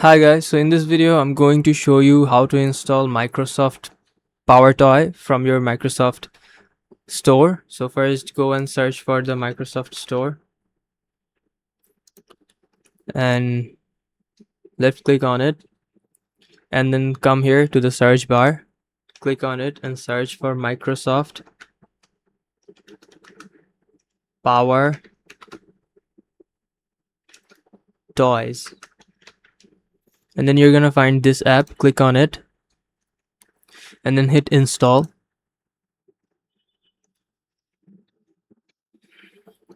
Hi guys, so in this video I'm going to show you how to install Microsoft Powertoy from your Microsoft store. So first go and search for the Microsoft store and left click on it and then come here to the search bar. Click on it and search for Microsoft Power Toys. And then you're gonna find this app, click on it and then hit install.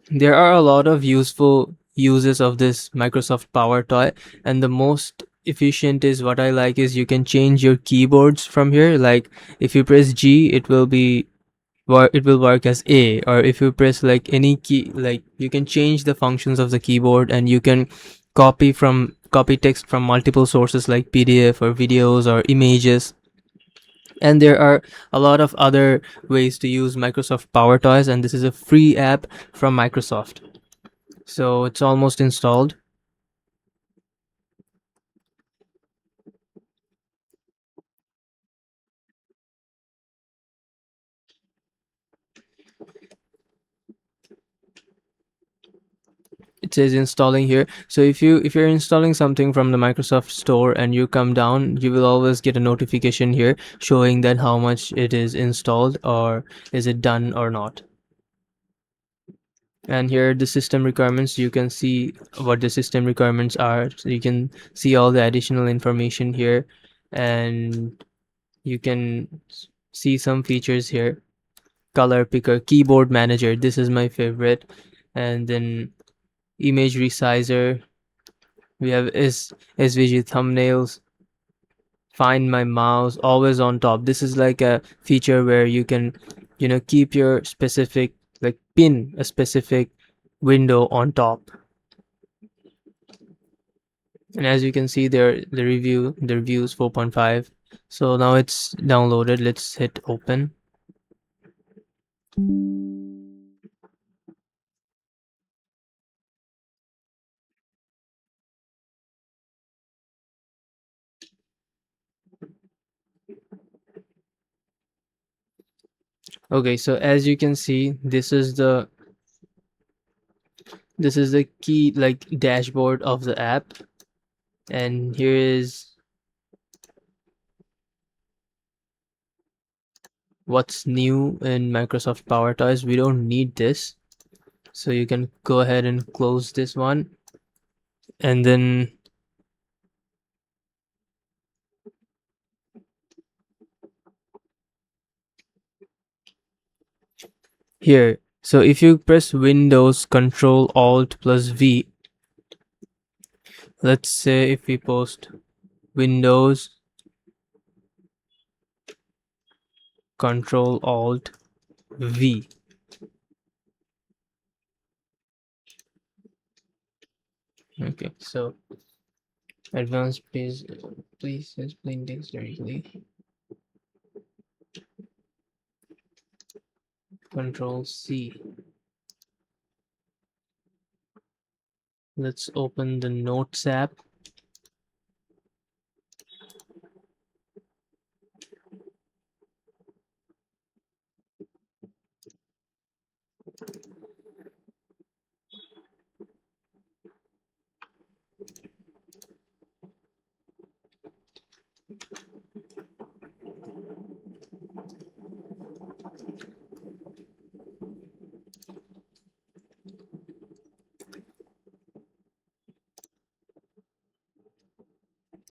There are a lot of useful uses of this Microsoft Power Toy, and the most efficient is what I like is you can change your keyboards from here. Like if you press G, it will work as A, or if you press like any key, like you can change the functions of the keyboard, and you can copy text from multiple sources like PDF or videos or images. And there are a lot of other ways to use Microsoft Power Toys, and this is a free app from Microsoft. So it's almost installed. It says installing here. So if you're installing something from the Microsoft store and you come down, you will always get a notification here showing that how much it is installed or is it done or not. And here the system requirements, you can see what the system requirements are. So you can see all the additional information here, and you can see some features here. Color picker, keyboard manager, this is my favorite. And then image resizer, we have SVG thumbnails, find my mouse, always on top. This is like a feature where you can keep your specific, like pin a specific window on top. And as you can see there, the review is 4.5. So now it's downloaded. Let's hit open. Okay, so as you can see, this is the key, like dashboard of the app. And here is what's new in Microsoft Power Toys. We don't need this, so you can go ahead and close this one. And then here, so if you press Windows Control Alt plus V, let's say if we post Windows Control Alt V. Okay, so advanced please explain this directly. Control C. Let's open the Notes app.